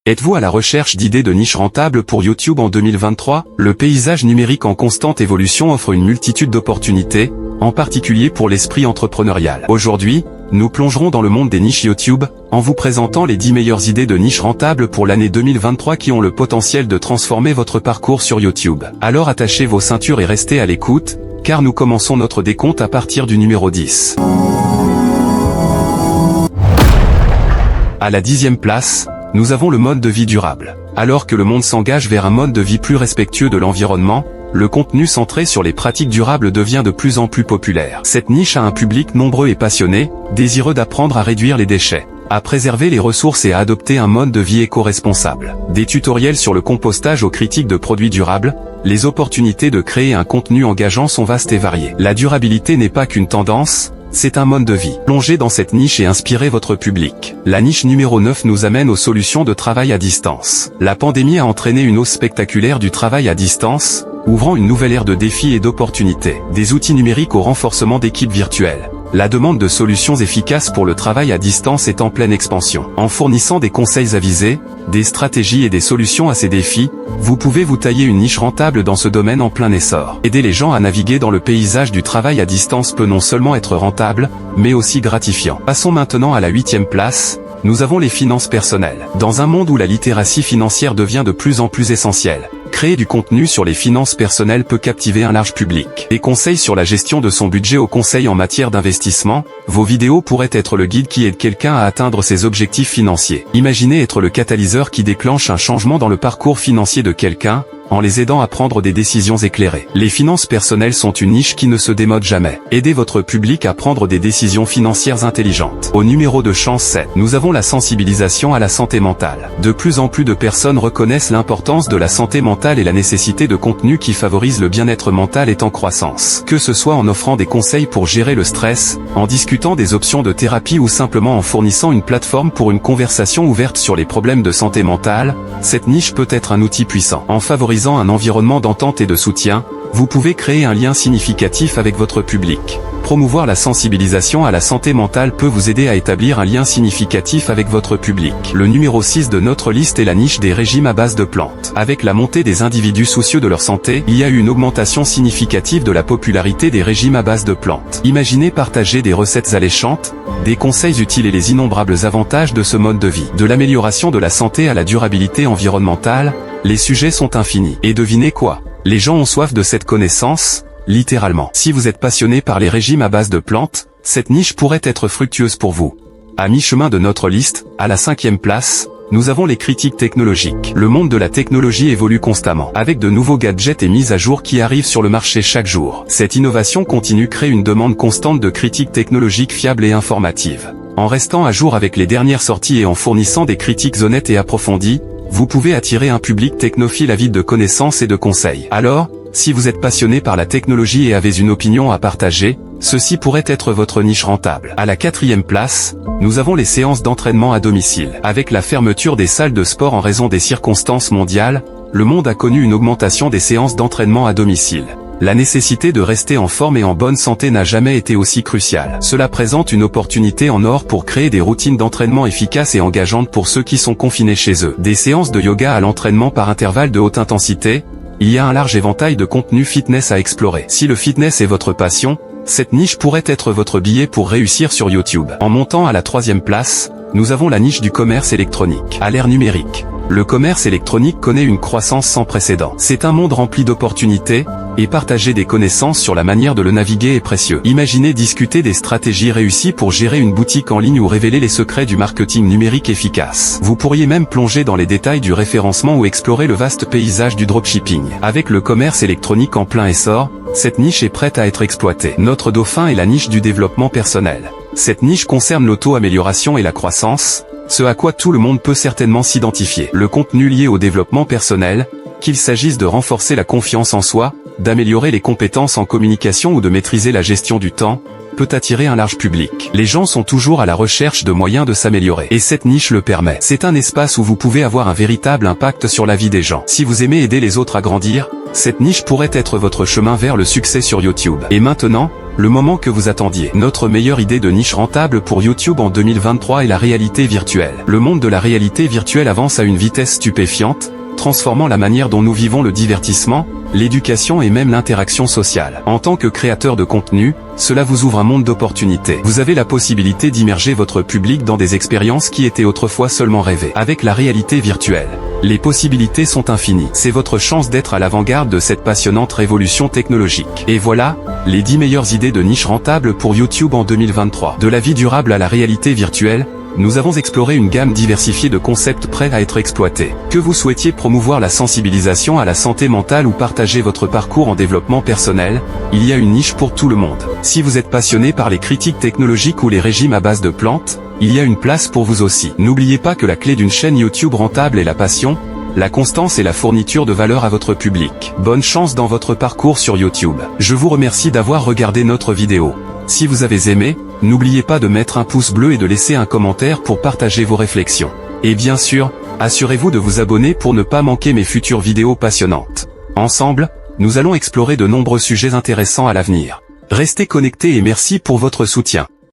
Êtes-vous à la recherche d'idées de niche rentables pour YouTube en 2023? Le paysage numérique en constante évolution offre une multitude d'opportunités, en particulier pour l'esprit entrepreneurial. Aujourd'hui, nous plongerons dans le monde des niches YouTube, en vous présentant les 10 meilleures idées de niche rentables pour l'année 2023 qui ont le potentiel de transformer votre parcours sur YouTube. Alors attachez vos ceintures et restez à l'écoute, car nous commençons notre décompte à partir du numéro 10. À la 10e place, nous avons le mode de vie durable. Alors que le monde s'engage vers un mode de vie plus respectueux de l'environnement, le contenu centré sur les pratiques durables devient de plus en plus populaire. Cette niche a un public nombreux et passionné, désireux d'apprendre à réduire les déchets, à préserver les ressources et à adopter un mode de vie éco-responsable. Des tutoriels sur le compostage aux critiques de produits durables, les opportunités de créer un contenu engageant sont vastes et variées. La durabilité n'est pas qu'une tendance, c'est un mode de vie. Plongez dans cette niche et inspirez votre public. La niche numéro 9 nous amène aux solutions de travail à distance. La pandémie a entraîné une hausse spectaculaire du travail à distance, ouvrant une nouvelle ère de défis et d'opportunités. Des outils numériques au renforcement d'équipes virtuelles. La demande de solutions efficaces pour le travail à distance est en pleine expansion. En fournissant des conseils avisés, des stratégies et des solutions à ces défis, vous pouvez vous tailler une niche rentable dans ce domaine en plein essor. Aider les gens à naviguer dans le paysage du travail à distance peut non seulement être rentable, mais aussi gratifiant. Passons maintenant à la 8e place. Nous avons les finances personnelles. Dans un monde où la littératie financière devient de plus en plus essentielle, créer du contenu sur les finances personnelles peut captiver un large public. Des conseils sur la gestion de son budget aux conseils en matière d'investissement, vos vidéos pourraient être le guide qui aide quelqu'un à atteindre ses objectifs financiers. Imaginez être le catalyseur qui déclenche un changement dans le parcours financier de quelqu'un, en les aidant à prendre des décisions éclairées. Les finances personnelles sont une niche qui ne se démode jamais. Aidez votre public à prendre des décisions financières intelligentes. Au numéro de chance 7, nous avons la sensibilisation à la santé mentale. De plus en plus de personnes reconnaissent l'importance de la santé mentale et la nécessité de contenus qui favorisent le bien-être mental est en croissance. Que ce soit en offrant des conseils pour gérer le stress, en discutant des options de thérapie ou simplement en fournissant une plateforme pour une conversation ouverte sur les problèmes de santé mentale, cette niche peut être un outil puissant. En favorisant un environnement d'entente et de soutien, vous pouvez créer un lien significatif avec votre public. Promouvoir la sensibilisation à la santé mentale peut vous aider à établir un lien significatif avec votre public. Le numéro 6 de notre liste est la niche des régimes à base de plantes. Avec la montée des individus soucieux de leur santé, il y a eu une augmentation significative de la popularité des régimes à base de plantes. Imaginez partager des recettes alléchantes, des conseils utiles et les innombrables avantages de ce mode de vie. De l'amélioration de la santé à la durabilité environnementale, les sujets sont infinis. Et devinez quoi? Les gens ont soif de cette connaissance, littéralement. Si vous êtes passionné par les régimes à base de plantes, cette niche pourrait être fructueuse pour vous. À mi-chemin de notre liste, à la 5e place, nous avons les critiques technologiques. Le monde de la technologie évolue constamment, avec de nouveaux gadgets et mises à jour qui arrivent sur le marché chaque jour. Cette innovation continue crée une demande constante de critiques technologiques fiables et informatives. En restant à jour avec les dernières sorties et en fournissant des critiques honnêtes et approfondies, vous pouvez attirer un public technophile avide de connaissances et de conseils. Alors, si vous êtes passionné par la technologie et avez une opinion à partager, ceci pourrait être votre niche rentable. À la 4e place, nous avons les séances d'entraînement à domicile. Avec la fermeture des salles de sport en raison des circonstances mondiales, le monde a connu une augmentation des séances d'entraînement à domicile. La nécessité de rester en forme et en bonne santé n'a jamais été aussi cruciale. Cela présente une opportunité en or pour créer des routines d'entraînement efficaces et engageantes pour ceux qui sont confinés chez eux. Des séances de yoga à l'entraînement par intervalle de haute intensité, il y a un large éventail de contenus fitness à explorer. Si le fitness est votre passion, cette niche pourrait être votre billet pour réussir sur YouTube. En montant à la 3e place, nous avons la niche du commerce électronique. À l'ère numérique, le commerce électronique connaît une croissance sans précédent. C'est un monde rempli d'opportunités, et partager des connaissances sur la manière de le naviguer est précieux. Imaginez discuter des stratégies réussies pour gérer une boutique en ligne ou révéler les secrets du marketing numérique efficace. Vous pourriez même plonger dans les détails du référencement ou explorer le vaste paysage du dropshipping. Avec le commerce électronique en plein essor, cette niche est prête à être exploitée. Notre dauphin est la niche du développement personnel. Cette niche concerne l'auto-amélioration et la croissance, ce à quoi tout le monde peut certainement s'identifier. Le contenu lié au développement personnel, qu'il s'agisse de renforcer la confiance en soi, d'améliorer les compétences en communication ou de maîtriser la gestion du temps, peut attirer un large public. Les gens sont toujours à la recherche de moyens de s'améliorer. Et cette niche le permet. C'est un espace où vous pouvez avoir un véritable impact sur la vie des gens. Si vous aimez aider les autres à grandir, cette niche pourrait être votre chemin vers le succès sur YouTube. Et maintenant, le moment que vous attendiez. Notre meilleure idée de niche rentable pour YouTube en 2023 est la réalité virtuelle. Le monde de la réalité virtuelle avance à une vitesse stupéfiante, transformant la manière dont nous vivons le divertissement, l'éducation et même l'interaction sociale. En tant que créateur de contenu, cela vous ouvre un monde d'opportunités. Vous avez la possibilité d'immerger votre public dans des expériences qui étaient autrefois seulement rêvées. Avec la réalité virtuelle, les possibilités sont infinies. C'est votre chance d'être à l'avant-garde de cette passionnante révolution technologique. Et voilà, les 10 meilleures idées de niche rentables pour YouTube en 2023. De la vie durable à la réalité virtuelle, nous avons exploré une gamme diversifiée de concepts prêts à être exploités. Que vous souhaitiez promouvoir la sensibilisation à la santé mentale ou partager votre parcours en développement personnel, il y a une niche pour tout le monde. Si vous êtes passionné par les critiques technologiques ou les régimes à base de plantes, il y a une place pour vous aussi. N'oubliez pas que la clé d'une chaîne YouTube rentable est la passion, la constance et la fourniture de valeur à votre public. Bonne chance dans votre parcours sur YouTube. Je vous remercie d'avoir regardé notre vidéo. Si vous avez aimé, n'oubliez pas de mettre un pouce bleu et de laisser un commentaire pour partager vos réflexions. Et bien sûr, assurez-vous de vous abonner pour ne pas manquer mes futures vidéos passionnantes. Ensemble, nous allons explorer de nombreux sujets intéressants à l'avenir. Restez connectés et merci pour votre soutien.